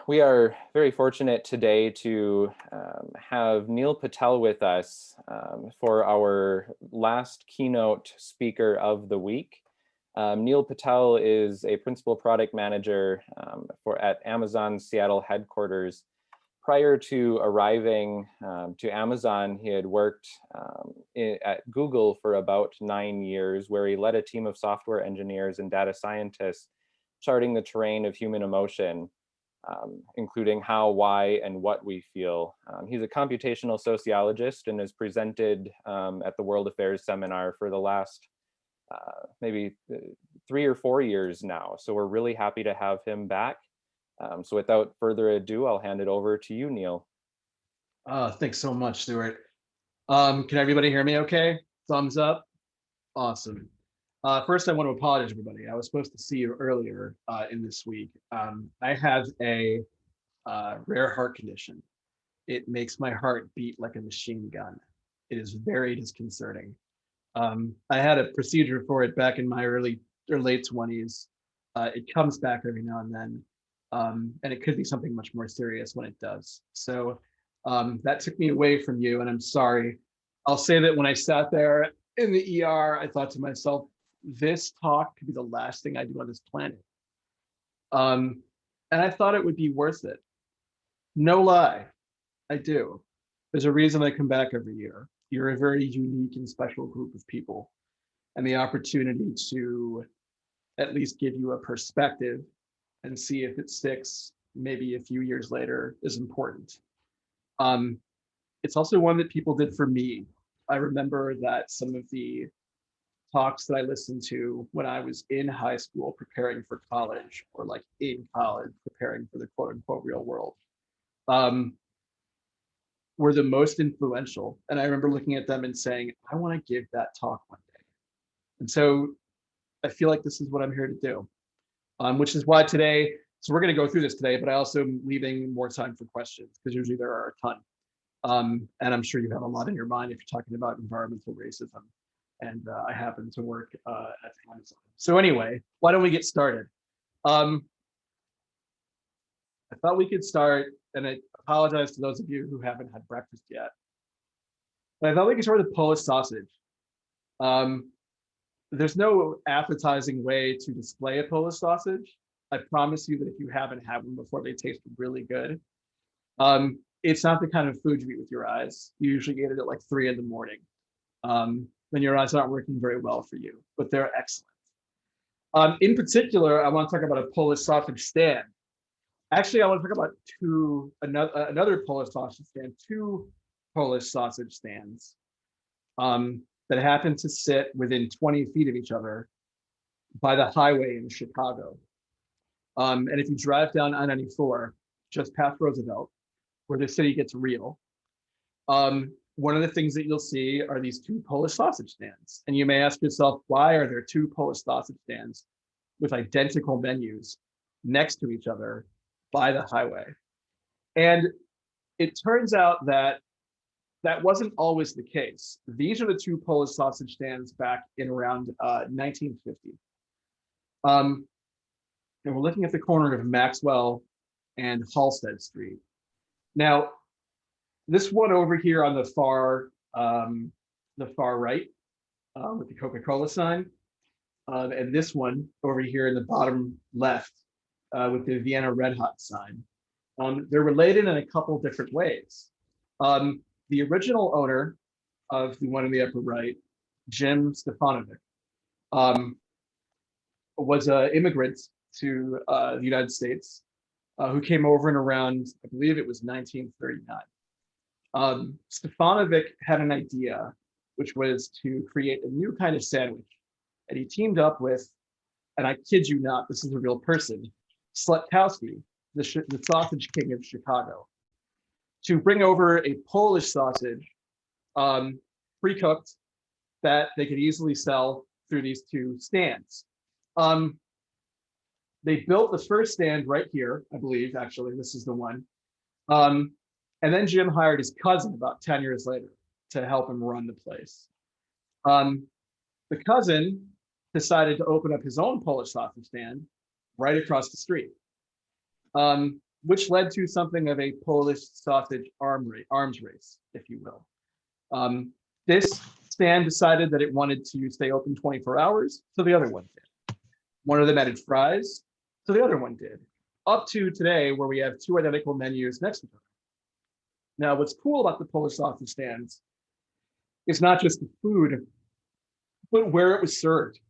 We are very fortunate today to have Neal Patel with us for our last keynote speaker of the week. Neal Patel is a principal product manager at Amazon's Seattle headquarters. Prior to arriving to Amazon, he had worked at Google for about 9 years, where he led a team of software engineers and data scientists charting the terrain of human emotion. Including how, why, and what we feel. He's a computational sociologist and has presented at the World Affairs Seminar for the last maybe 3 or 4 years now. So we're really happy to have him back. So without further ado, I'll hand it over to you, Neal. Thanks so much, Stuart. Can everybody hear me okay? Thumbs up. Awesome. First, I want to apologize, everybody. I was supposed to see you earlier in this week. I have a rare heart condition. It makes my heart beat like a machine gun. It is very disconcerting. I had a procedure for it back in my early or late 20s. It comes back every now and then, and it could be something much more serious when it does. So that took me away from you, and I'm sorry. I'll say that when I sat there in the ER, I thought to myself, this talk could be the last thing I do on this planet. And I thought it would be worth it. No lie, I do. There's a reason I come back every year. You're a very unique and special group of people. And the opportunity to at least give you a perspective and see if it sticks maybe a few years later is important. It's also one that people did for me. I remember that some of the talks that I listened to when I was in high school preparing for college, or like in college preparing for the quote unquote real world, were the most influential. And I remember looking at them and saying, I want to give that talk one day. And so I feel like this is what I'm here to do, which is why today, so we're going to go through this today, but I also am leaving more time for questions because usually there are a ton. And I'm sure you have a lot in your mind if you're talking about environmental racism. And I happen to work at Amazon. So anyway, why don't we get started? I thought we could start, and I apologize to those of you who haven't had breakfast yet, but I thought we could start with a Polish sausage. There's no appetizing way to display a Polish sausage. I promise you that if you haven't had one before, they taste really good. It's not the kind of food you eat with your eyes. You usually eat it at like 3 in the morning. Then your eyes aren't working very well for you, but they're excellent. In particular, I want to talk about a Polish sausage stand. Actually, I want to talk about another Polish sausage stand, two Polish sausage stands that happen to sit within 20 feet of each other by the highway in Chicago. And if you drive down I-94, just past Roosevelt, where the city gets real, one of the things that you'll see are these two Polish sausage stands. And you may ask yourself, why are there two Polish sausage stands with identical menus next to each other by the highway? And it turns out that that wasn't always the case. These are the two Polish sausage stands back in around 1950. And we're looking at the corner of Maxwell and Halstead Street. Now, this one over here on the far right with the Coca-Cola sign, and this one over here in the bottom left with the Vienna Red Hot sign. They're related in a couple different ways. The original owner of the one in the upper right, Jim Stefanovic, was an immigrant to the United States who came over in around, I believe it was 1939. Stefanovic had an idea, which was to create a new kind of sandwich. And he teamed up with, and I kid you not, this is a real person, Slutkowski, the sausage king of Chicago, to bring over a Polish sausage, pre-cooked, that they could easily sell through these two stands. They built the first stand right here, I believe, actually, this is the one. And then Jim hired his cousin about 10 years later to help him run the place. The cousin decided to open up his own Polish sausage stand right across the street. which led to something of a Polish sausage arms race, if you will. This stand decided that it wanted to stay open 24 hours, so the other one did. One of them added fries, so the other one did. Up to today, where we have two identical menus next to each other. Now, what's cool about the Polish sausage stands is not just the food, but where it was served.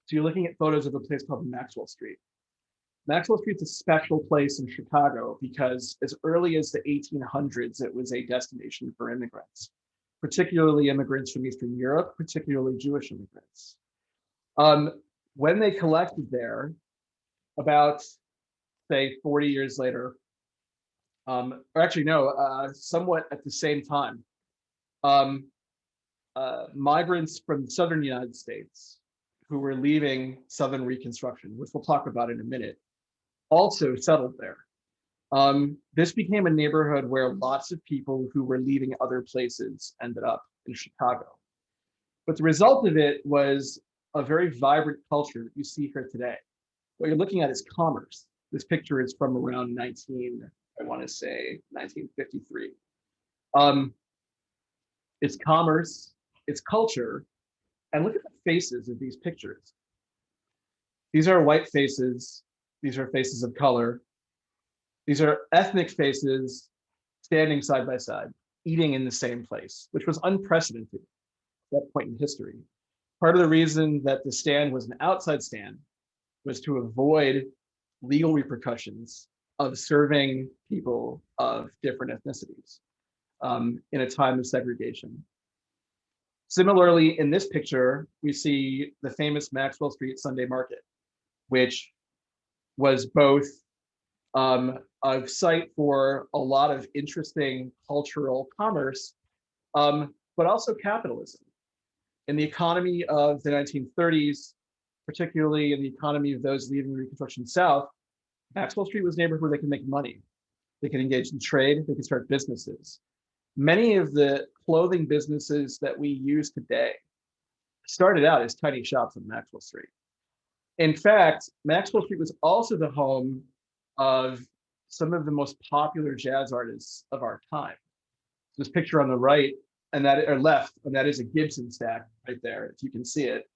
So you're looking at photos of a place called Maxwell Street. Maxwell Street's a special place in Chicago because as early as the 1800s, it was a destination for immigrants, particularly immigrants from Eastern Europe, particularly Jewish immigrants. When they collected there, about, say, 40 years later, or actually, no, somewhat at the same time, migrants from the southern United States who were leaving Southern Reconstruction, which we'll talk about in a minute, also settled there. This became a neighborhood where lots of people who were leaving other places ended up in Chicago. But the result of it was a very vibrant culture that you see here today. What you're looking at is commerce. This picture is from around 1953. It's commerce, it's culture, and look at the faces of these pictures. These are white faces. These are faces of color. These are ethnic faces standing side by side, eating in the same place, which was unprecedented at that point in history. Part of the reason that the stand was an outside stand was to avoid legal repercussions of serving people of different ethnicities in a time of segregation. Similarly, in this picture, we see the famous Maxwell Street Sunday Market, which was both a site for a lot of interesting cultural commerce, but also capitalism. In the economy of the 1930s, particularly in the economy of those leaving the Reconstruction South, Maxwell Street was a neighborhood where they could make money. They could engage in trade, they could start businesses. Many of the clothing businesses that we use today started out as tiny shops on Maxwell Street. In fact, Maxwell Street was also the home of some of the most popular jazz artists of our time. This picture on the right and that or left, and that is a Gibson stack right there, if you can see it,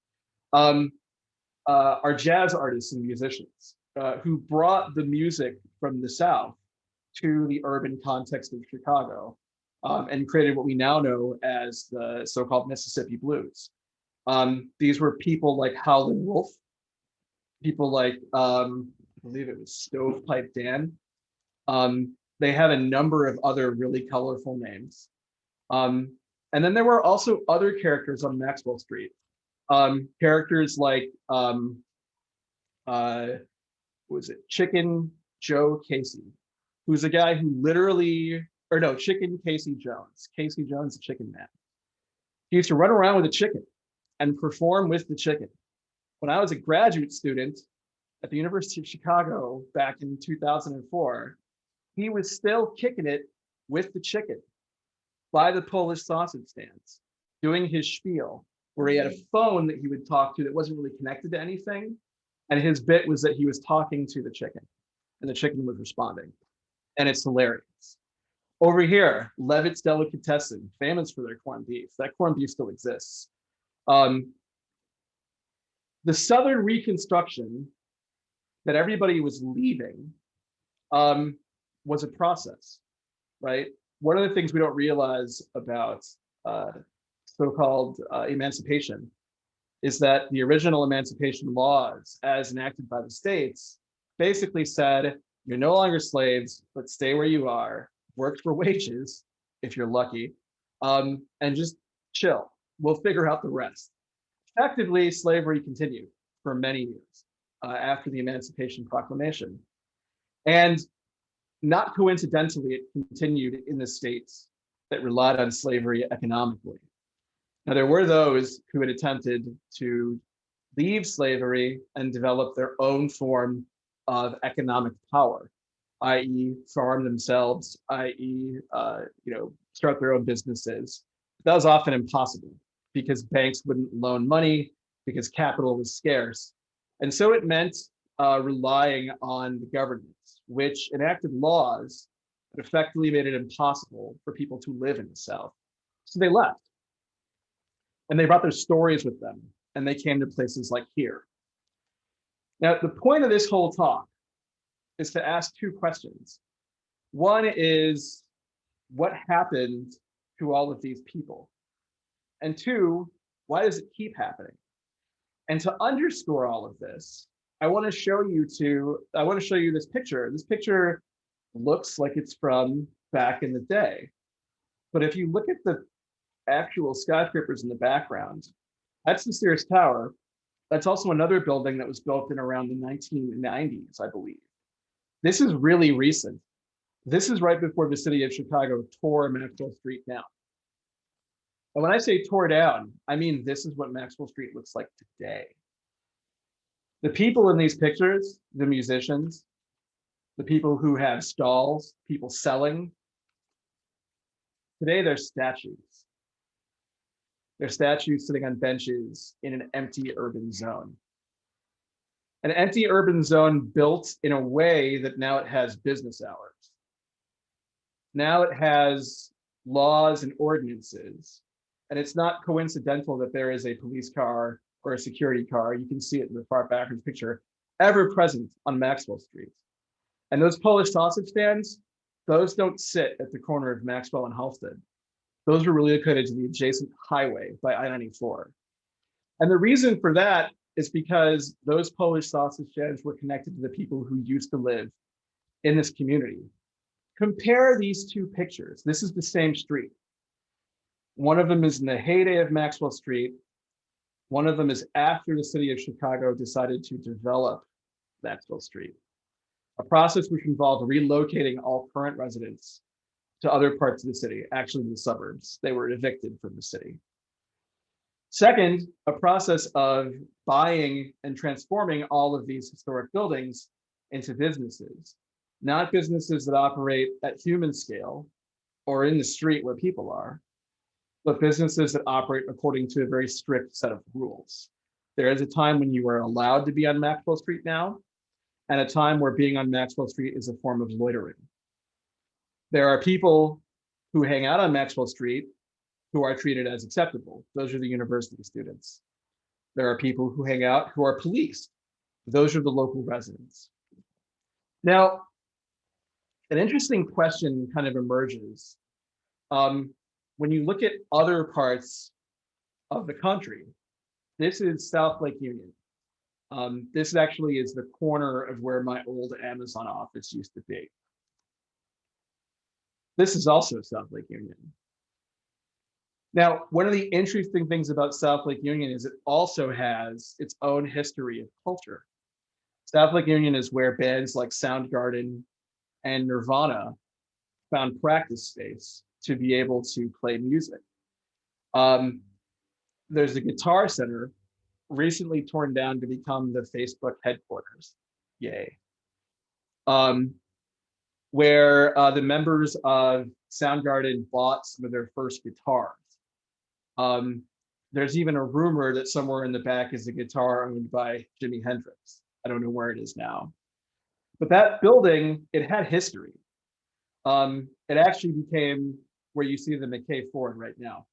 are jazz artists and musicians who brought the music from the South to the urban context of Chicago and created what we now know as the so-called Mississippi Blues. These were people like Howlin' Wolf, people like, I believe it was Stovepipe Dan. They had a number of other really colorful names. And then there were also other characters on Maxwell Street. Characters like, was it Chicken Joe Casey, who's a guy who literally, or no, Chicken Casey Jones. Casey Jones, the chicken man. He used to run around with a chicken and perform with the chicken. When I was a graduate student at the University of Chicago back in 2004, he was still kicking it with the chicken by the Polish sausage stands, doing his spiel, where he had a phone that he would talk to that wasn't really connected to anything. And his bit was that he was talking to the chicken and the chicken was responding. And it's hilarious. Over here, Levitt's Delicatessen, famous for their corned beef. That corned beef still exists. The Southern Reconstruction that everybody was leaving was a process, right? One of the things we don't realize about so-called emancipation is that the original emancipation laws, as enacted by the states, basically said, you're no longer slaves, but stay where you are, work for wages, if you're lucky, and just chill. We'll figure out the rest. Effectively, slavery continued for many years after the Emancipation Proclamation. And not coincidentally, it continued in the states that relied on slavery economically. Now, there were those who had attempted to leave slavery and develop their own form of economic power, i.e. farm themselves, i.e. Start their own businesses. That was often impossible because banks wouldn't loan money, because capital was scarce. And so it meant relying on the government, which enacted laws that effectively made it impossible for people to live in the South. So they left, and they brought their stories with them, and they came to places like here. Now, the point of this whole talk is to ask two questions. One is, what happened to all of these people? And two, why does it keep happening? And to underscore all of this, I want to show you this picture. This picture looks like it's from back in the day. But if you look at the actual skyscrapers in the background, that's the Sears Tower. That's also another building that was built in around the 1990s, I believe. This is really recent. This is right before the city of Chicago tore Maxwell Street down. And when I say tore down, I mean this is what Maxwell Street looks like today. The people in these pictures, the musicians, the people who have stalls, people selling, today they're statues. They're statues sitting on benches in an empty urban zone. An empty urban zone built in a way that now it has business hours. Now it has laws and ordinances. And it's not coincidental that there is a police car or a security car, you can see it in the far back of the picture, ever present on Maxwell Street. And those Polish sausage stands, those don't sit at the corner of Maxwell and Halsted. Those were relocated to the adjacent highway by I-94. And the reason for that is because those Polish sausage stands were connected to the people who used to live in this community. Compare these two pictures. This is the same street. One of them is in the heyday of Maxwell Street. One of them is after the city of Chicago decided to develop Maxwell Street, a process which involved relocating all current residents to other parts of the city, actually the suburbs. They were evicted from the city. Second, a process of buying and transforming all of these historic buildings into businesses, not businesses that operate at human scale or in the street where people are, but businesses that operate according to a very strict set of rules. There is a time when you are allowed to be on Maxwell Street now, and a time where being on Maxwell Street is a form of loitering. There are people who hang out on Maxwell Street who are treated as acceptable. Those are the university students. There are people who hang out who are policed. Those are the local residents. Now, an interesting question kind of emerges. When you look at other parts of the country, this is South Lake Union. This actually is the corner of where my old Amazon office used to be. This is also South Lake Union. Now, one of the interesting things about South Lake Union is it also has its own history of culture. South Lake Union is where bands like Soundgarden and Nirvana found practice space to be able to play music. There's a guitar center recently torn down to become the Facebook headquarters. Yay. Where the members of Soundgarden bought some of their first guitars. There's even a rumor that somewhere in the back is a guitar owned by Jimi Hendrix. I don't know where it is now. But that building, it had history. It actually became where you see the McKay Ford right now.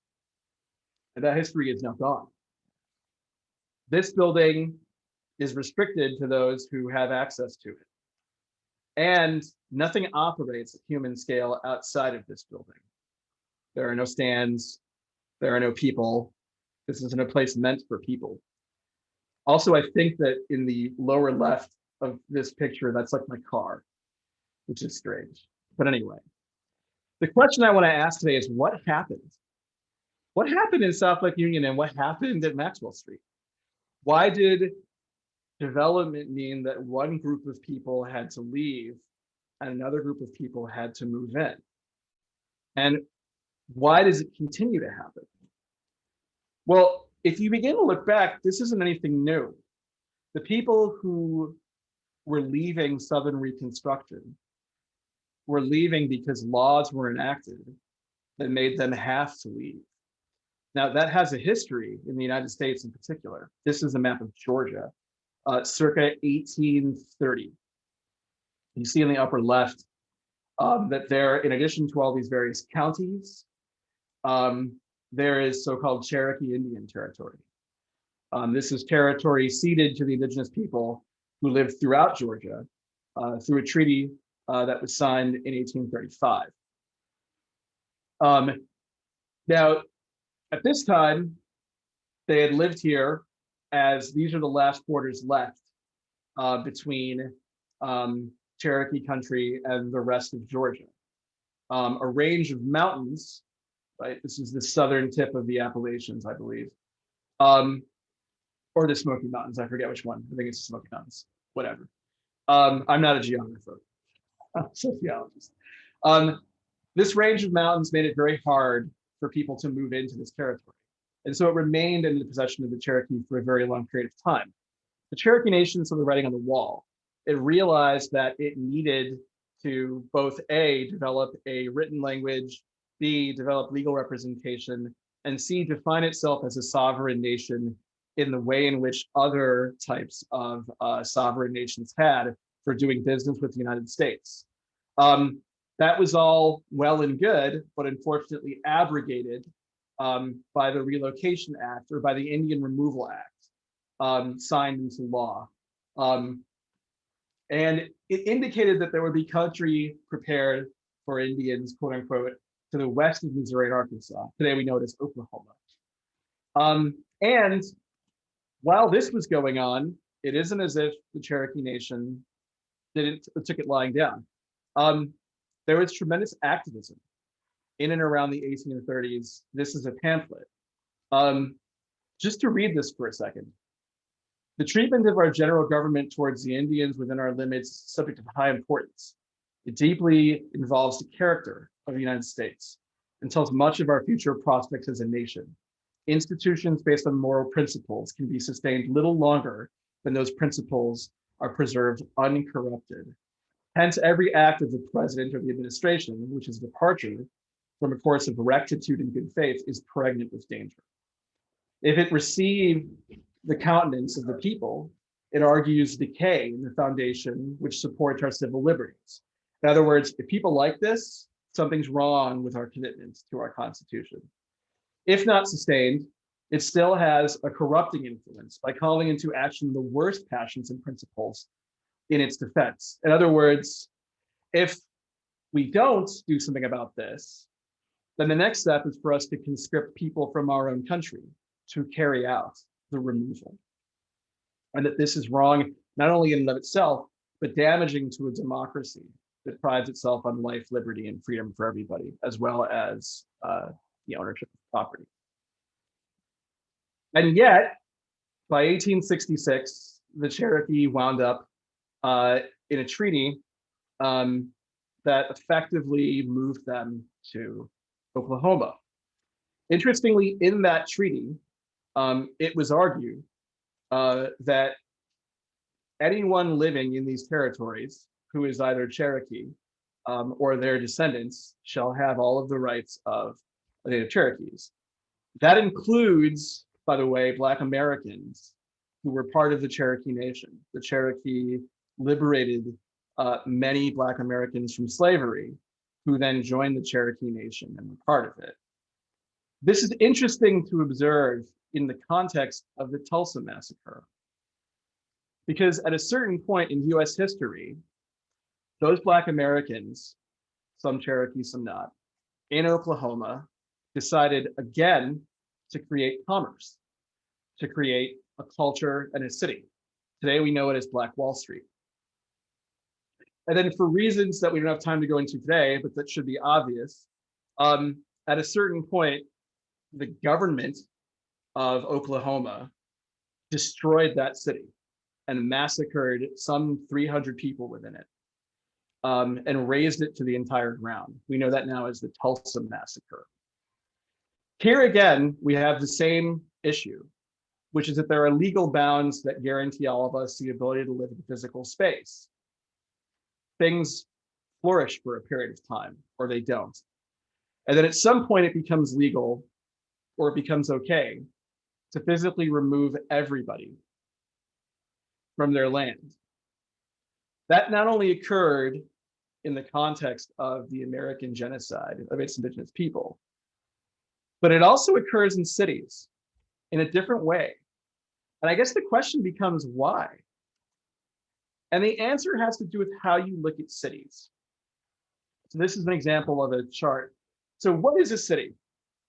And that history is now gone. This building is restricted to those who have access to it. And nothing operates at human scale outside of this building. There are no stands, there are no people. This isn't a place meant for people. Also, I think that in the lower left of this picture, that's like my car, which is strange. But anyway, the question I want to ask today is what happened? What happened in South Lake Union and what happened at Maxwell Street? Why did development mean that one group of people had to leave and another group of people had to move in? And why does it continue to happen? Well, if you begin to look back, this isn't anything new. The people who were leaving Southern Reconstruction were leaving because laws were enacted that made them have to leave. Now, that has a history in the United States in particular. This is a map of Georgia. circa 1830. You see in the upper left that there, in addition to all these various counties, there is so-called Cherokee Indian Territory. This is territory ceded to the indigenous people who lived throughout Georgia through a treaty that was signed in 1835. Now, at this time, they had lived here as these are the last borders left between Cherokee country and the rest of Georgia. A range of mountains, right? This is the southern tip of the Appalachians, I believe. Or the Smoky Mountains, I forget which one. I think it's the Smoky Mountains, whatever. I'm not a geographer, I'm a sociologist. This range of mountains made it very hard for people to move into this territory. And so it remained in the possession of the Cherokee for a very long period of time. The Cherokee Nation saw the writing on the wall. It realized that it needed to both A, develop a written language, B, develop legal representation, and C, define itself as a sovereign nation in the way in which other types of sovereign nations had for doing business with the United States. That was all well and good, but unfortunately abrogated by the Relocation Act or by the Indian Removal Act, signed into law. And it indicated that there would be country prepared for Indians, quote unquote, to the west of Missouri and Arkansas. Today we know it as Oklahoma. And while this was going on, it isn't as if the Cherokee Nation took it lying down. There was tremendous activism in and around the 1830s. This is a pamphlet. Just to read this for a second. The treatment of our general government towards the Indians within our limits is a subject of high importance. It deeply involves the character of the United States and tells much of our future prospects as a nation. Institutions based on moral principles can be sustained little longer than those principles are preserved uncorrupted. Hence, every act of the president or the administration, which is a departure from a course of rectitude and good faith, is pregnant with danger. If it receive the countenance of the people, it argues decay in the foundation which supports our civil liberties. In other words, if people like this, something's wrong with our commitments to our Constitution. If not sustained, it still has a corrupting influence by calling into action the worst passions and principles in its defense. In other words, if we don't do something about this, then the next step is for us to conscript people from our own country to carry out the removal. And that this is wrong, not only in and of itself, but damaging to a democracy that prides itself on life, liberty, and freedom for everybody, as well as the ownership of property. And yet, by 1866, the Cherokee wound up in a treaty that effectively moved them to Oklahoma. Interestingly, in that treaty, it was argued that anyone living in these territories who is either Cherokee or their descendants shall have all of the rights of Native Cherokees. That includes, by the way, Black Americans who were part of the Cherokee Nation. The Cherokee liberated many Black Americans from slavery, who then joined the Cherokee Nation and were part of it. This is interesting to observe in the context of the Tulsa Massacre, because at a certain point in US history, those Black Americans, some Cherokee, some not, in Oklahoma, decided again to create commerce, to create a culture and a city. Today we know it as Black Wall Street. And then for reasons that we don't have time to go into today, but that should be obvious, at a certain point, the government of Oklahoma destroyed that city and massacred some 300 people within it, and razed it to the entire ground. We know that now as the Tulsa Massacre. Here again, we have the same issue, which is that there are legal bounds that guarantee all of us the ability to live in physical space. Things flourish for a period of time, or they don't. And then at some point it becomes legal, or it becomes okay, to physically remove everybody from their land. That not only occurred in the context of the American genocide of its indigenous people, but it also occurs in cities in a different way. And I guess the question becomes why? And the answer has to do with how you look at cities. So this is an example of a chart. So what is a city?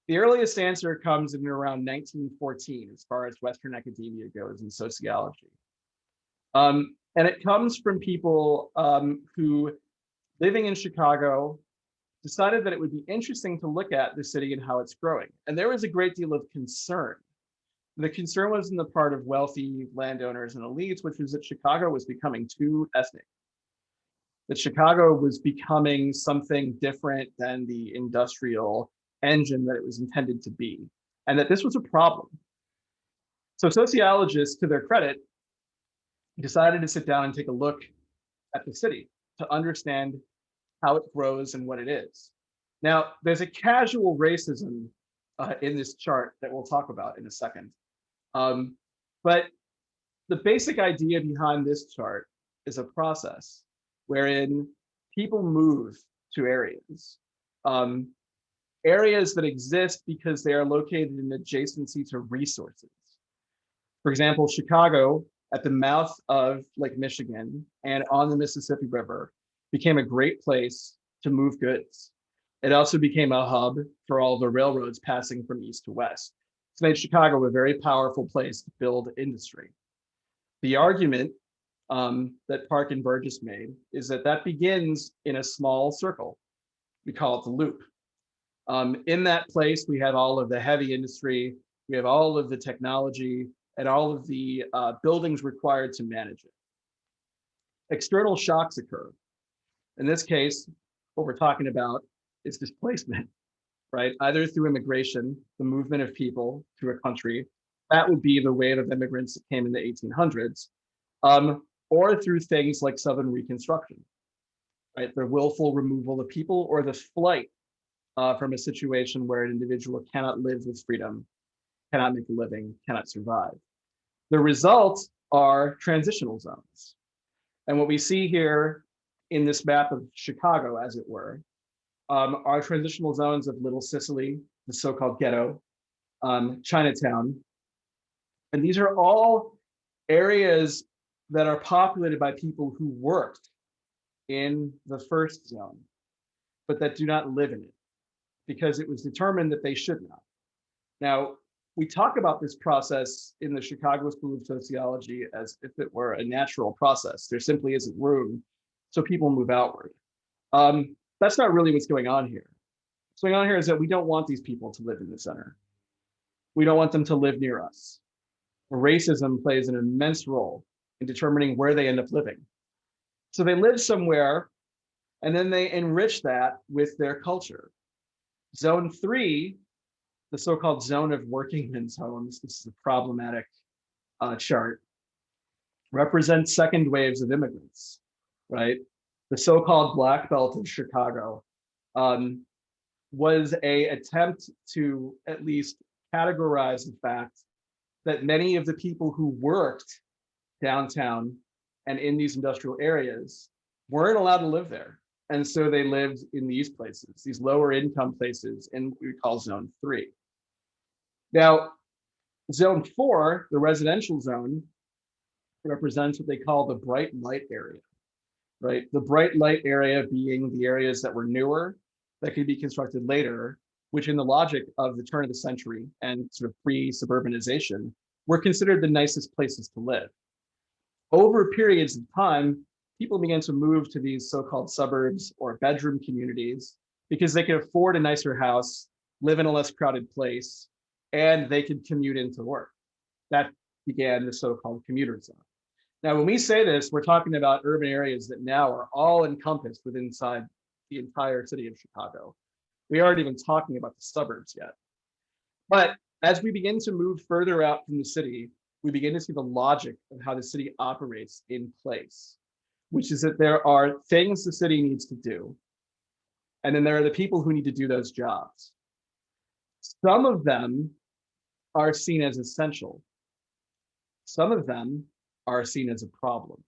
The earliest answer comes in around 1914, as far as Western academia goes in sociology. And it comes from people who, living in Chicago, decided that it would be interesting to look at the city and how it's growing. And there was a great deal of concern. The concern was on the part of wealthy landowners and elites, which was that Chicago was becoming too ethnic, that Chicago was becoming something different than the industrial engine that it was intended to be, and that this was a problem. So sociologists, to their credit, decided to sit down and take a look at the city to understand how it grows and what it is. Now, there's a casual racism in this chart that we'll talk about in a second. But the basic idea behind this chart is a process wherein people move to areas. Areas that exist because they are located in adjacency to resources. For example, Chicago, at the mouth of Lake Michigan and on the Mississippi River, became a great place to move goods. It also became a hub for all the railroads passing from east to west. It's made Chicago a very powerful place to build industry. The argument that Park and Burgess made is that that begins in a small circle. We call it the loop. In that place, we have all of the heavy industry, we have all of the technology, and all of the buildings required to manage it. External shocks occur. In this case, what we're talking about is displacement, right? Either through immigration, the movement of people to a country, that would be the wave of immigrants that came in the 1800s, or through things like Southern Reconstruction, right? The willful removal of people or the flight from a situation where an individual cannot live with freedom, cannot make a living, cannot survive. The results are transitional zones. And what we see here in this map of Chicago, as it were, are transitional zones of Little Sicily, the so-called ghetto, Chinatown. And these are all areas that are populated by people who worked in the first zone, but that do not live in it because it was determined that they should not. Now, we talk about this process in the Chicago School of Sociology as if it were a natural process. There simply isn't room, so people move outward. That's not really what's going on here. What's going on here is that we don't want these people to live in the center. We don't want them to live near us. Racism plays an immense role in determining where they end up living. So they live somewhere, and then they enrich that with their culture. Zone 3, the so-called zone of working men's homes, this is a problematic chart, represents second waves of immigrants, right? The so-called Black Belt of Chicago was an attempt to at least categorize the fact that many of the people who worked downtown and in these industrial areas weren't allowed to live there. And so they lived in these places, these lower income places in what we call zone 3. Now, zone 4, the residential zone, represents what they call the bright light area, right? The bright light area being the areas that were newer, that could be constructed later, which in the logic of the turn of the century and sort of pre-suburbanization, were considered the nicest places to live. Over periods of time, people began to move to these so-called suburbs or bedroom communities because they could afford a nicer house, live in a less crowded place, and they could commute into work. That began the so-called commuter zone. Now, when we say this, we're talking about urban areas that now are all encompassed within inside the entire city of Chicago. We aren't even talking about the suburbs yet. But as we begin to move further out from the city, we begin to see the logic of how the city operates in place, which is that there are things the city needs to do, and then there are the people who need to do those jobs. Some of them are seen as essential. Some of them are seen as a problem.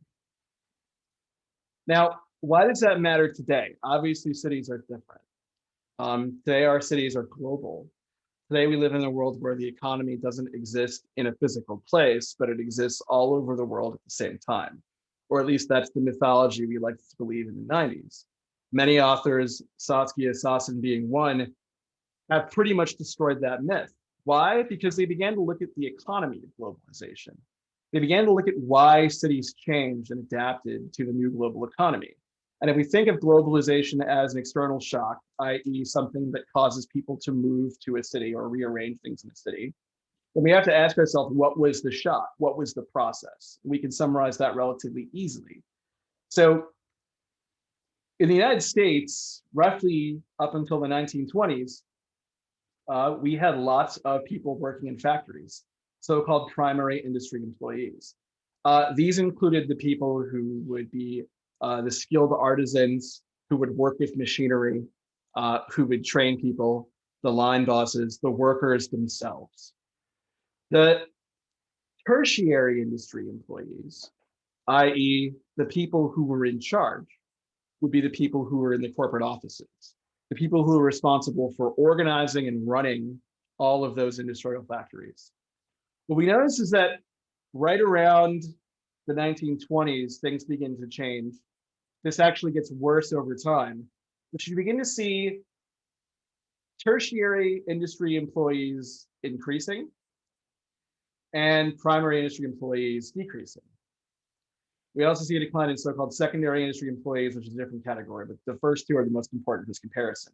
Now, why does that matter today? Obviously, cities are different. Today, our cities are global. Today, we live in a world where the economy doesn't exist in a physical place, but it exists all over the world at the same time. Or at least that's the mythology we like to believe in the 90s. Many authors, Saskia Sassen being one, have pretty much destroyed that myth. Why? Because they began to look at the economy of globalization. They began to look at why cities changed and adapted to the new global economy. And if we think of globalization as an external shock, i.e., something that causes people to move to a city or rearrange things in a city, then we have to ask ourselves, what was the shock? What was the process? We can summarize that relatively easily. So in the United States, roughly up until the 1920s, we had lots of people working in factories, so-called primary industry employees. These included the people who would be the skilled artisans who would work with machinery, who would train people, the line bosses, the workers themselves. The tertiary industry employees, i.e., the people who were in charge, would be the people who were in the corporate offices, the people who were responsible for organizing and running all of those industrial factories. What we notice is that right around the 1920s, things begin to change. This actually gets worse over time, but you begin to see tertiary industry employees increasing and primary industry employees decreasing. We also see a decline in so-called secondary industry employees, which is a different category, but the first two are the most important for this comparison.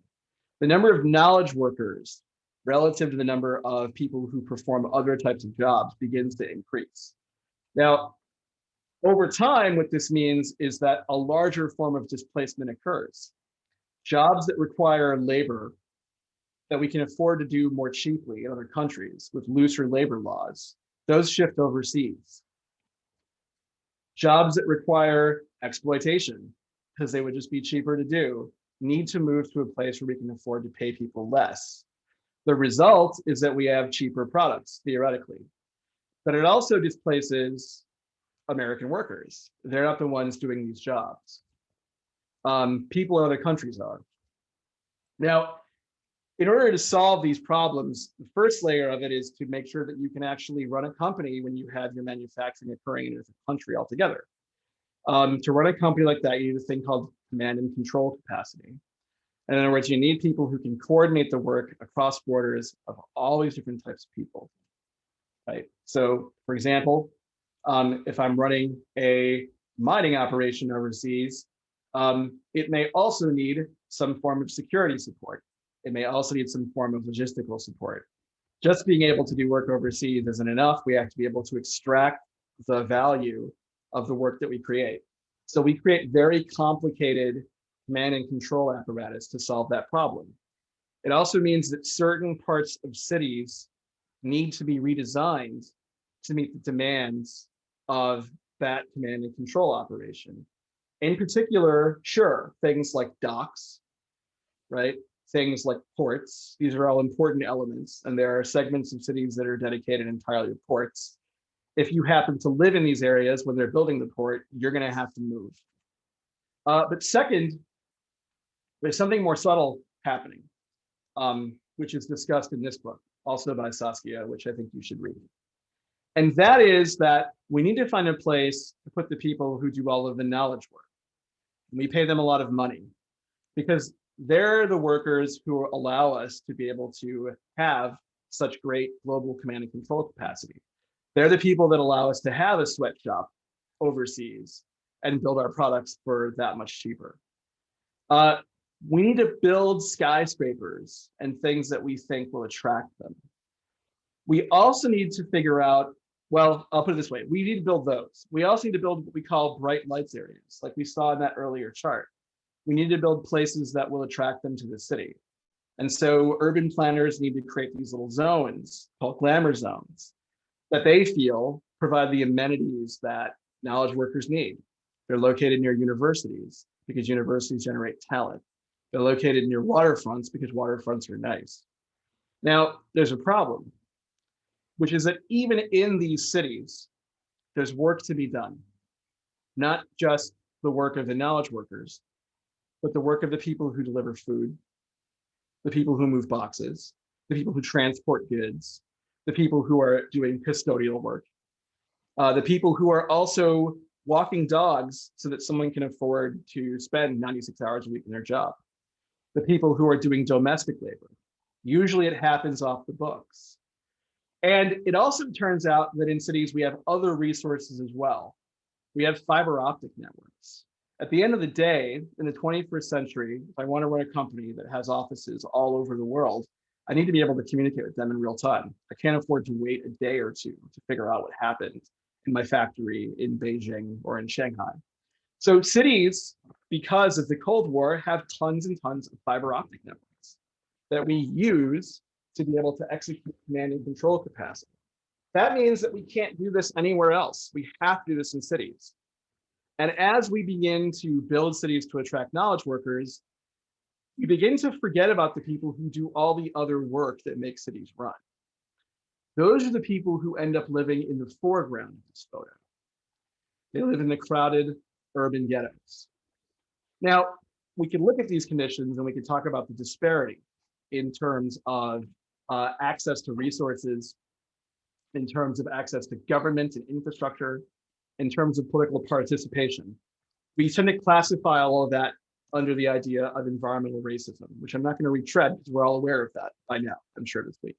The number of knowledge workers relative to the number of people who perform other types of jobs begins to increase. Now, over time, what this means is that a larger form of displacement occurs. Jobs that require labor that we can afford to do more cheaply in other countries with looser labor laws, those shift overseas. Jobs that require exploitation, because they would just be cheaper to do, need to move to a place where we can afford to pay people less. The result is that we have cheaper products, theoretically. But it also displaces American workers. They're not the ones doing these jobs. People in other countries are. Now, in order to solve these problems, the first layer of it is to make sure that you can actually run a company when you have your manufacturing occurring in a different country altogether. To run a company like that, you need a thing called command and control capacity. In other words, you need people who can coordinate the work across borders of all these different types of people, right? So, for example, if I'm running a mining operation overseas, it may also need some form of security support. It may also need some form of logistical support. Just being able to do work overseas isn't enough. We have to be able to extract the value of the work that we create. So we create very complicated command and control apparatus to solve that problem. It also means that certain parts of cities need to be redesigned to meet the demands of that command and control operation. In particular, sure, things like docks, right? Things like ports. These are all important elements, and there are segments of cities that are dedicated entirely to ports. If you happen to live in these areas when they're building the port, you're going to have to move. But second, there's something more subtle happening, which is discussed in this book, also by Saskia, which I think you should read. And that is that we need to find a place to put the people who do all of the knowledge work. And we pay them a lot of money because they're the workers who allow us to be able to have such great global command and control capacity. They're the people that allow us to have a sweatshop overseas and build our products for that much cheaper. We need to build skyscrapers and things that we think will attract them. We also need to figure out, well, I'll put it this way, we need to build those. We also need to build what we call bright lights areas, like we saw in that earlier chart. We need to build places that will attract them to the city. And so urban planners need to create these little zones called glamour zones that they feel provide the amenities that knowledge workers need. They're located near universities because universities generate talent. They're located near waterfronts because waterfronts are nice. Now, there's a problem, which is that even in these cities, There's work to be done, not just the work of the knowledge workers, but the work of the people who deliver food, the people who move boxes, the people who transport goods, the people who are doing custodial work, the people who are also walking dogs so that someone can afford to spend 96 hours a week in their job, the people who are doing domestic labor. Usually it happens off the books. And it also turns out that in cities, we have other resources as well. We have fiber optic networks. At the end of the day, in the 21st century, if I want to run a company that has offices all over the world, I need to be able to communicate with them in real time. I can't afford to wait a day or two to figure out what happened in my factory in Beijing or in Shanghai. So cities, because of the Cold War, have tons and tons of fiber optic networks that we use to be able to execute command and control capacity. That means that we can't do this anywhere else. We have to do this in cities. And as we begin to build cities to attract knowledge workers, we begin to forget about the people who do all the other work that makes cities run. Those are the people who end up living in the foreground of this photo. They live in the crowded urban ghettos. Now, we can look at these conditions and we can talk about the disparity in terms of access to resources, in terms of access to government and infrastructure, in terms of political participation. We tend to classify all of that under the idea of environmental racism, which I'm not going to retread because we're all aware of that by now, I'm sure this week.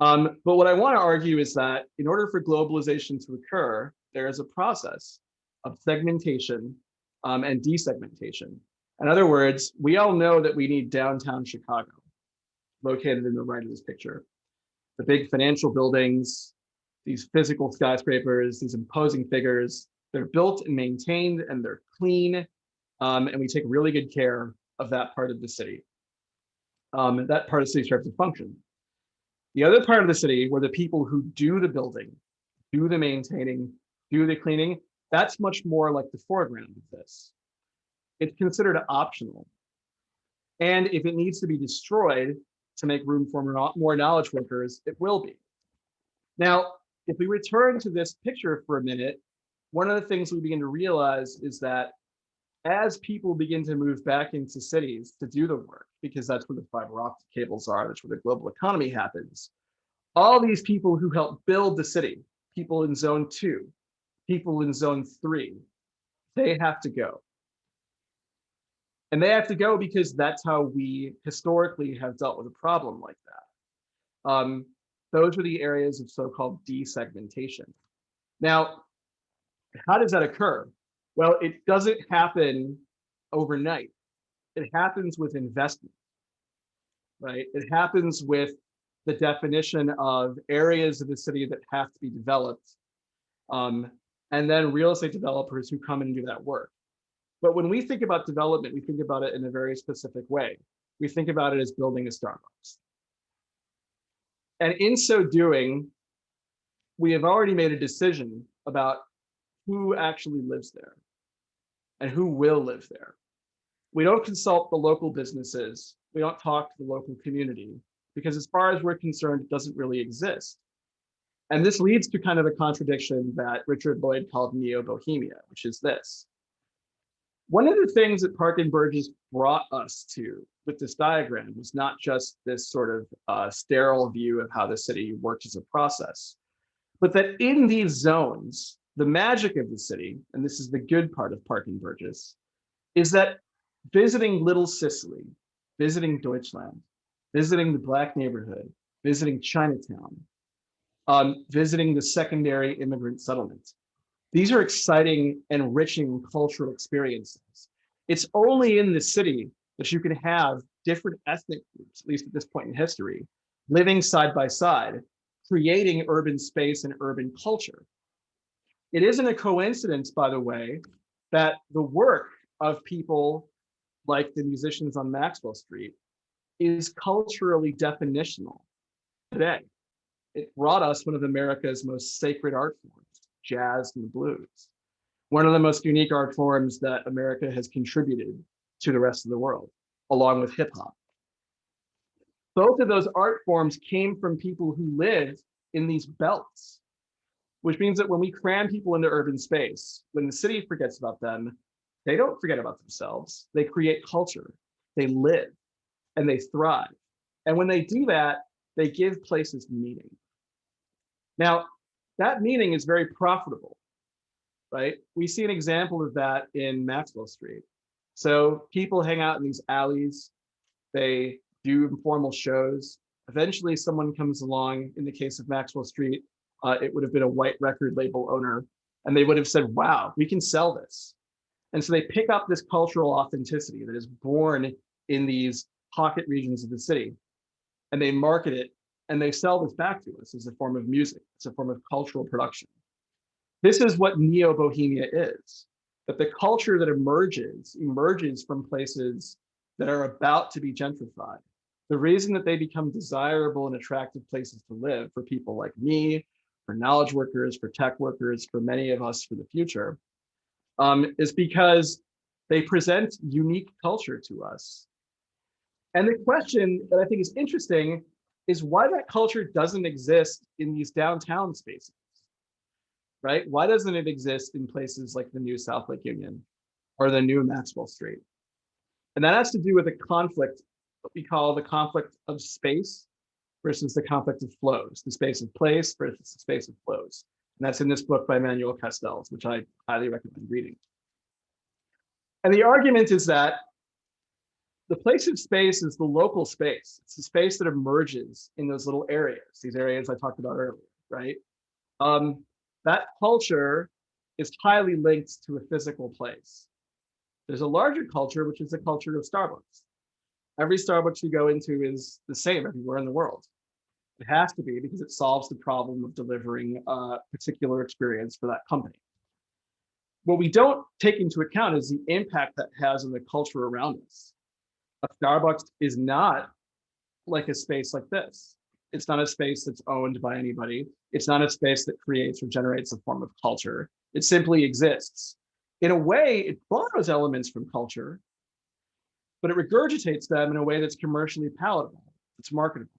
But what I want to argue is that in order for globalization to occur, there is a process of segmentation and desegmentation. In other words, we all know that we need downtown Chicago, located in the right of this picture. The big financial buildings, these physical skyscrapers, these imposing figures, they're built and maintained and they're clean. And we take really good care of that part of the city. That part of the city serves a function. The other part of the city where the people who do the building, do the maintaining, do the cleaning, that's much more like the foreground of this. It's considered optional. And if it needs to be destroyed to make room for more knowledge workers, it will be. Now, if we return to this picture for a minute, one of the things we begin to realize is that as people begin to move back into cities to do the work, because that's where the fiber optic cables are, that's where the global economy happens, all these people who helped build the city, people in zone 2, people in zone 3, they have to go. And they have to go because that's how we historically have dealt with a problem like that. Those are the areas of so-called desegmentation. Now, how does that occur? Well, it doesn't happen overnight. It happens with investment, right? It happens with the definition of areas of the city that have to be developed, and then real estate developers who come in and do that work. But when we think about development, we think about it in a very specific way. We think about it as building a Starbucks. And in so doing, we have already made a decision about who actually lives there and who will live there. We don't consult the local businesses. We don't talk to the local community because as far as we're concerned, it doesn't really exist. And this leads to kind of a contradiction that Richard Lloyd called neo-bohemia, which is this. One of the things that Park and Burgess brought us to with this diagram was not just this sort of sterile view of how the city works as a process, but that in these zones, the magic of the city, and this is the good part of Park and Burgess, is that visiting Little Sicily, visiting Deutschland, visiting the Black neighborhood, visiting Chinatown, visiting the secondary immigrant settlement. These are exciting, enriching cultural experiences. It's only in the city that you can have different ethnic groups, at least at this point in history, living side by side, creating urban space and urban culture. It isn't a coincidence, by the way, that the work of people like the musicians on Maxwell Street is culturally definitional today. It brought us one of America's most sacred art forms, jazz and the blues, one of the most unique art forms that America has contributed to the rest of the world, along with hip hop. Both of those art forms came from people who lived in these belts. which means that when we cram people into urban space, when the city forgets about them, they don't forget about themselves. They create culture, they live, and they thrive. And when they do that, they give places meaning. Now, that meaning is very profitable, right? We see an example of that in Maxwell Street. So people hang out in these alleys, they do informal shows. Eventually, someone comes along. In the case of Maxwell Street, it would have been a white record label owner, and they would have said, wow, we can sell this. And so they pick up this cultural authenticity that is born in these pocket regions of the city, and they market it, and they sell this back to us as a form of music, as a form of cultural production. This is what neo-bohemia is, that the culture that emerges from places that are about to be gentrified. The reason that they become desirable and attractive places to live for people like me, for knowledge workers, for tech workers, for many of us for the future, is because they present unique culture to us. And the question that I think is interesting is why that culture doesn't exist in these downtown spaces, right? Why doesn't it exist in places like the new South Lake Union or the new Maxwell Street? And that has to do with a conflict, what we call the conflict of space versus the conflict of flows, the space of place versus the space of flows. And that's in this book by Manuel Castells, which I highly recommend reading. And the argument is that the place of space is the local space. It's the space that emerges in those little areas, these areas I talked about earlier, right? That culture is highly linked to a physical place. There's a larger culture, which is the culture of Starbucks. Every Starbucks you go into is the same everywhere in the world. It has to be because it solves the problem of delivering a particular experience for that company. What we don't take into account is the impact that has on the culture around us. A Starbucks is not like a space like this. It's not a space that's owned by anybody. It's not a space that creates or generates a form of culture. It simply exists. In a way, it borrows elements from culture, but it regurgitates them in a way that's commercially palatable, it's marketable,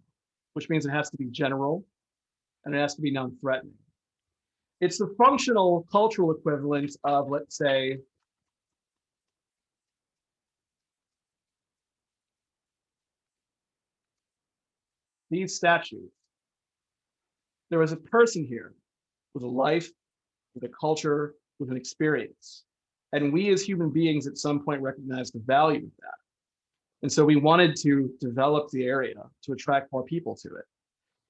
which means it has to be general and it has to be non-threatening. It's the functional cultural equivalent of, let's say, these statues. There was a person here with a life, with a culture, with an experience. And we as human beings at some point recognized the value of that. And so we wanted to develop the area to attract more people to it.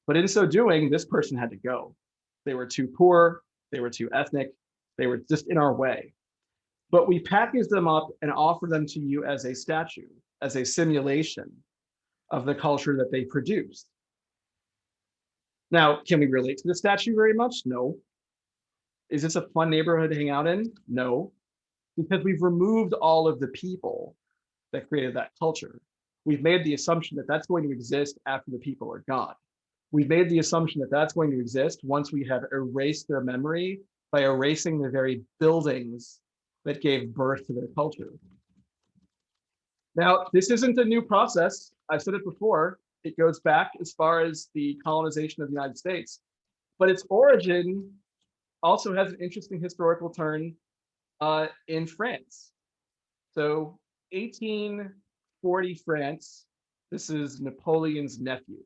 But in so doing, this person had to go. They were too poor, they were too ethnic, they were just in our way. But we packaged them up and offered them to you as a statue, as a simulation of the culture that they produced. Now, can we relate to the statue very much? No. Is this a fun neighborhood to hang out in? No, because we've removed all of the people that created that culture. We've made the assumption that that's going to exist after the people are gone. We've made the assumption that that's going to exist once we have erased their memory by erasing the very buildings that gave birth to their culture. Now, this isn't a new process. I've said it before. It goes back as far as the colonization of the United States, but its origin also has an interesting historical turn in France. So 1840 France, this is Napoleon's nephew.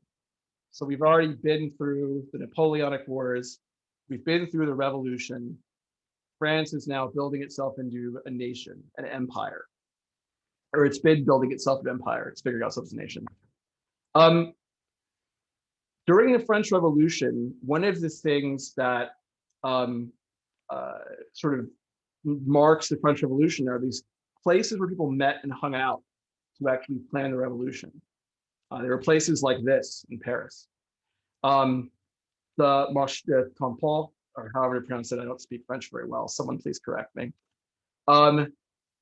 So we've already been through the Napoleonic Wars. We've been through the revolution. France is now building itself into a nation, an empire. Or it's been building itself an empire. It's figuring out itself as a nation. During the French Revolution, one of the things that sort of marks the French Revolution are these places where people met and hung out to actually plan the revolution. There were places like this in Paris. The Marché de Tampon, or however to pronounce it, I don't speak French very well. Someone please correct me.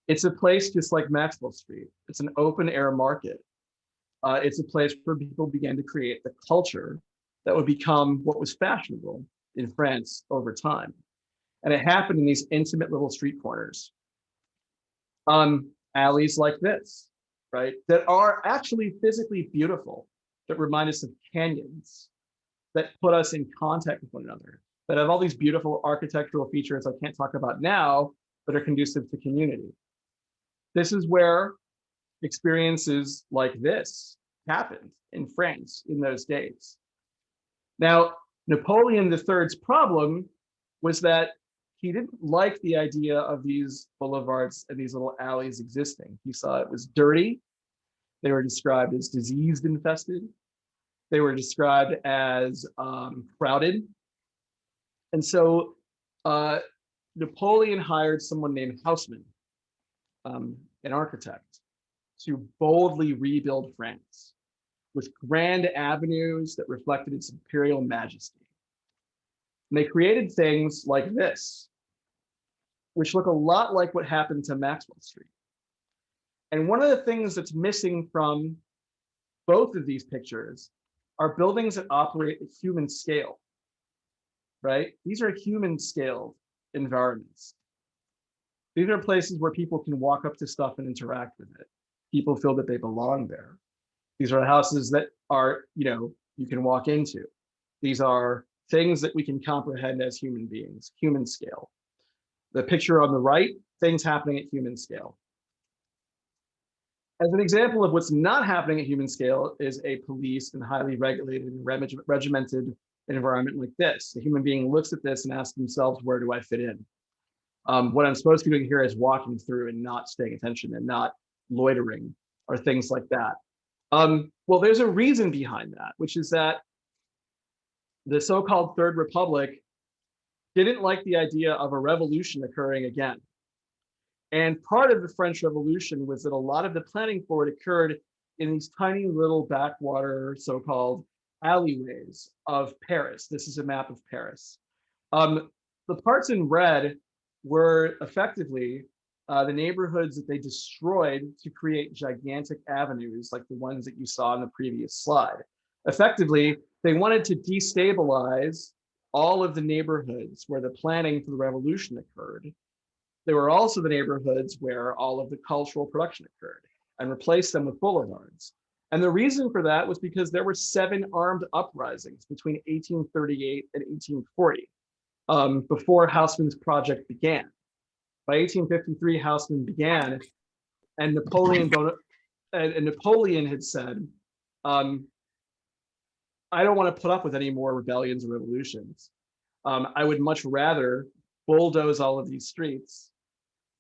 It's a place just like Maxwell Street. It's an open air market. It's a place where people began to create the culture that would become what was fashionable in France over time. And it happened in these intimate little street corners. Alleys like this, right? That are actually physically beautiful, that remind us of canyons, that put us in contact with one another. that have all these beautiful architectural features I can't talk about now, but are conducive to community. This is where experiences like this happened in France in those days. Now, Napoleon III's problem was that he didn't like the idea of these boulevards and these little alleys existing. He saw it was dirty. They were described as disease infested. They were described as crowded. And so Napoleon hired someone named Haussmann, an architect, to boldly rebuild France with grand avenues that reflected its imperial majesty. And they created things like this, which look a lot like what happened to Maxwell Street. And one of the things that's missing from both of these pictures are buildings that operate at human scale, right? These are human scaled environments. These are places where people can walk up to stuff and interact with it. People feel that they belong there. These are houses that are, you can walk into. These are things that we can comprehend as human beings, human scale. The picture on the right, things happening at human scale. As an example of what's not happening at human scale is a police and highly regulated and regimented environment like this. The human being looks at this and asks themselves, where do I fit in? What I'm supposed to be doing here is walking through and not staying attention and not loitering or things like that. Well, there's a reason behind that, which is that the so-called Third Republic didn't like the idea of a revolution occurring again. And part of the French Revolution was that a lot of the planning for it occurred in these tiny little backwater so-called alleyways of Paris. This is a map of Paris. The parts in red were effectively the neighborhoods that they destroyed to create gigantic avenues like the ones that you saw in the previous slide. Effectively, they wanted to destabilize all of the neighborhoods where the planning for the revolution occurred. They were also the neighborhoods where all of the cultural production occurred and replace them with boulevards. And the reason for that was because there were 7 armed uprisings between 1838 and 1840 before Haussmann's project began. By 1853, Haussmann began, and Napoleon had said, I don't want to put up with any more rebellions or revolutions. I would much rather bulldoze all of these streets,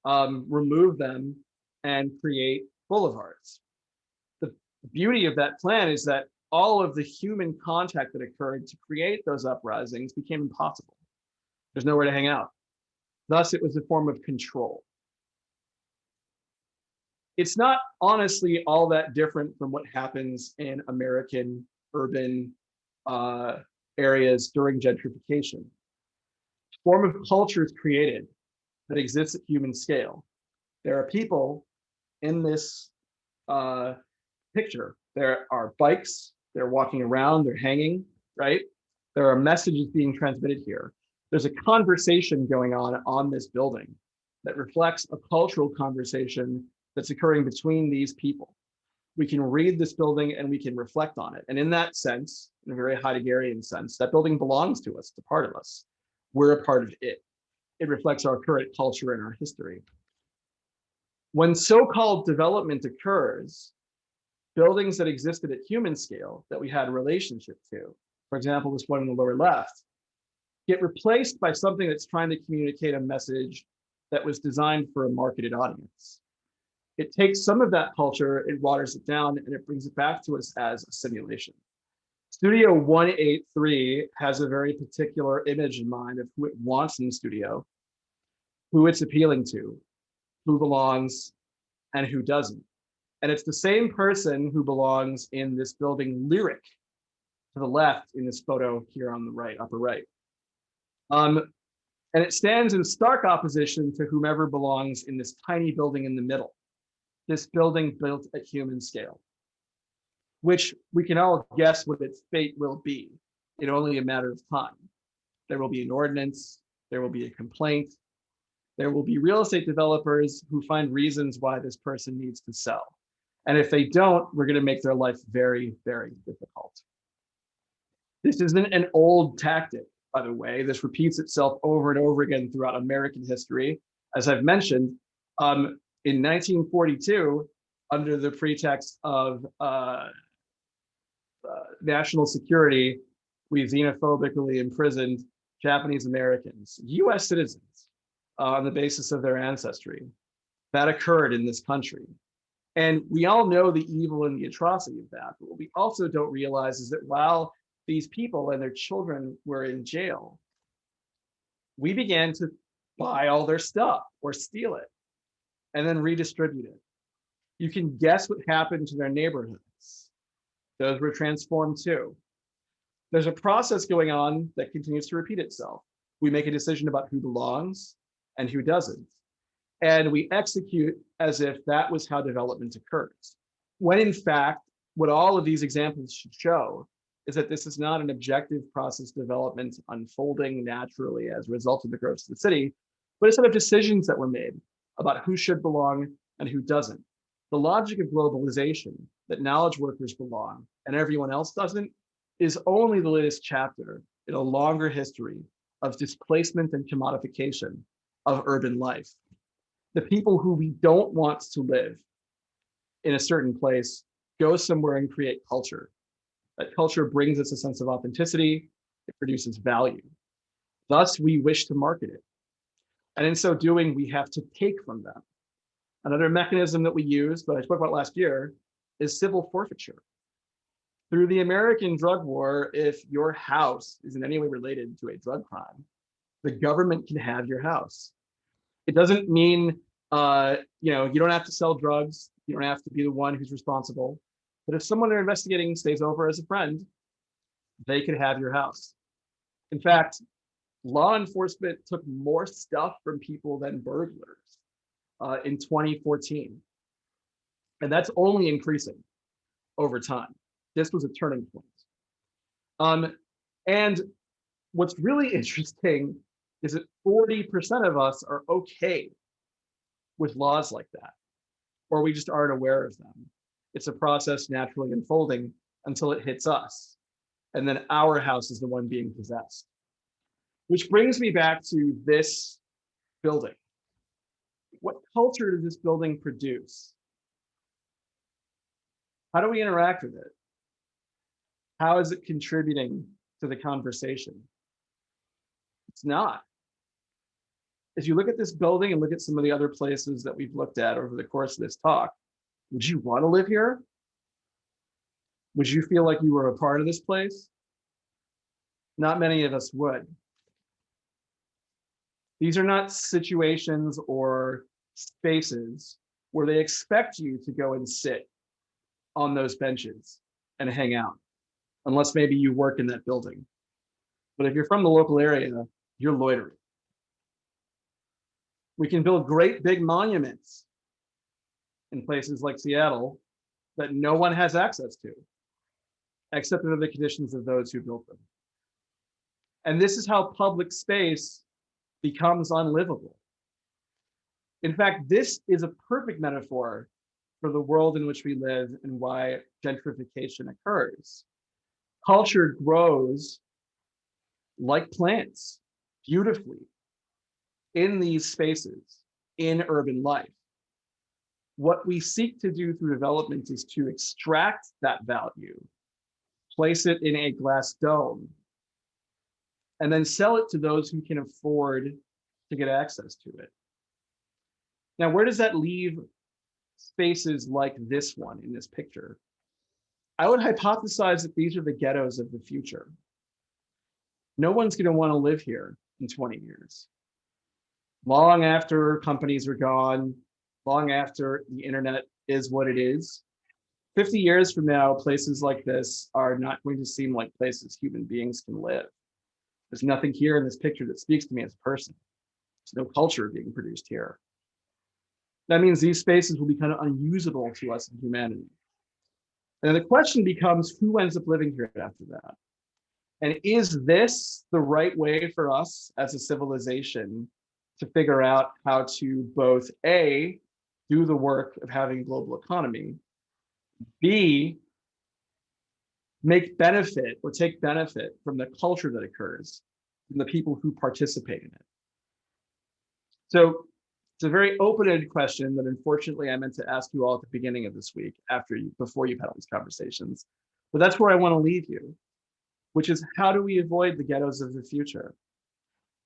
remove them, and create boulevards. The beauty of that plan is that all of the human contact that occurred to create those uprisings became impossible. There's nowhere to hang out. Thus, it was a form of control. It's not honestly all that different from what happens in American urban areas during gentrification. A form of culture is created that exists at human scale. There are people in this picture. There are bikes, they're walking around, they're hanging, right? There are messages being transmitted here. There's a conversation going on this building that reflects a cultural conversation that's occurring between these people. We can read this building and we can reflect on it. And in that sense, in a very Heideggerian sense, that building belongs to us, it's a part of us. We're a part of it. It reflects our current culture and our history. When so-called development occurs, buildings that existed at human scale that we had a relationship to, for example, this one in the lower left, get replaced by something that's trying to communicate a message that was designed for a marketed audience. It takes some of that culture, it waters it down, and it brings it back to us as a simulation. Studio 183 has a very particular image in mind of who it wants in the studio, who it's appealing to, who belongs, and who doesn't. And it's the same person who belongs in this building Lyric to the left in this photo here on the right, upper right. And it stands in stark opposition to whomever belongs in this tiny building in the middle, this building built at human scale, which we can all guess what its fate will be in only a matter of time. There will be an ordinance, there will be a complaint, there will be real estate developers who find reasons why this person needs to sell. And if they don't, we're going to make their life very, very difficult. This isn't an old tactic by the way. This repeats itself over and over again throughout American history. As I've mentioned, in 1942, under the pretext of national security, we xenophobically imprisoned Japanese Americans, US citizens, on the basis of their ancestry. That occurred in this country. And we all know the evil and the atrocity of that. But what we also don't realize is that while these people and their children were in jail, we began to buy all their stuff or steal it and then redistribute it. You can guess what happened to their neighborhoods. Those were transformed too. There's a process going on that continues to repeat itself. We make a decision about who belongs and who doesn't. And we execute as if that was how development occurs. When in fact, what all of these examples should show is that this is not an objective process development unfolding naturally as a result of the growth of the city, but a set of decisions that were made about who should belong and who doesn't. The logic of globalization, that knowledge workers belong and everyone else doesn't, is only the latest chapter in a longer history of displacement and commodification of urban life. The people who we don't want to live in a certain place go somewhere and create culture. That culture brings us a sense of authenticity, it produces value. Thus, we wish to market it. And in so doing, we have to take from them. Another mechanism that we use, that I spoke about last year, is civil forfeiture. Through the American drug war, if your house is in any way related to a drug crime, the government can have your house. It doesn't mean you don't have to sell drugs. You don't have to be the one who's responsible. But if someone they're investigating stays over as a friend, they could have your house. In fact, law enforcement took more stuff from people than burglars in 2014. And that's only increasing over time. This was a turning point. And what's really interesting is that 40% of us are okay with laws like that, or we just aren't aware of them. It's a process naturally unfolding until it hits us. And then our house is the one being possessed. Which brings me back to this building. What culture does this building produce? How do we interact with it? How is it contributing to the conversation? It's not. As you look at this building and look at some of the other places that we've looked at over the course of this talk, would you want to live here? Would you feel like you were a part of this place? Not many of us would. These are not situations or spaces where they expect you to go and sit on those benches and hang out, unless maybe you work in that building. But if you're from the local area, you're loitering. We can build great big monuments in places like Seattle that no one has access to, except under the conditions of those who built them. And this is how public space becomes unlivable. In fact, this is a perfect metaphor for the world in which we live and why gentrification occurs. Culture grows like plants, beautifully, in these spaces, in urban life. What we seek to do through development is to extract that value, place it in a glass dome, and then sell it to those who can afford to get access to it. Now, where does that leave spaces like this one in this picture? I would hypothesize that these are the ghettos of the future. No one's going to want to live here in 20 years. Long after companies are gone, long after the internet is what it is, 50 years from now, places like this are not going to seem like places human beings can live. There's nothing here in this picture that speaks to me as a person. There's no culture being produced here. That means these spaces will be kind of unusable to us in humanity. And the question becomes, who ends up living here after that? And is this the right way for us as a civilization to figure out how to both A, do the work of having a global economy, B, make benefit or take benefit from the culture that occurs than the people who participate in it. So it's a very open-ended question that unfortunately I meant to ask you all at the beginning of this week, before you've had all these conversations. But that's where I want to leave you, which is, how do we avoid the ghettos of the future?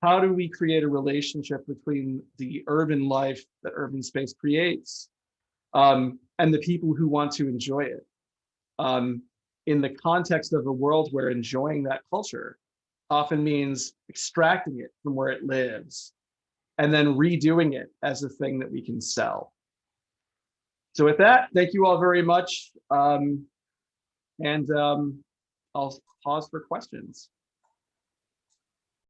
How do we create a relationship between the urban life that urban space creates and the people who want to enjoy it, in the context of a world where enjoying that culture often means extracting it from where it lives and then redoing it as a thing that we can sell. So with that, thank you all very much. I'll pause for questions.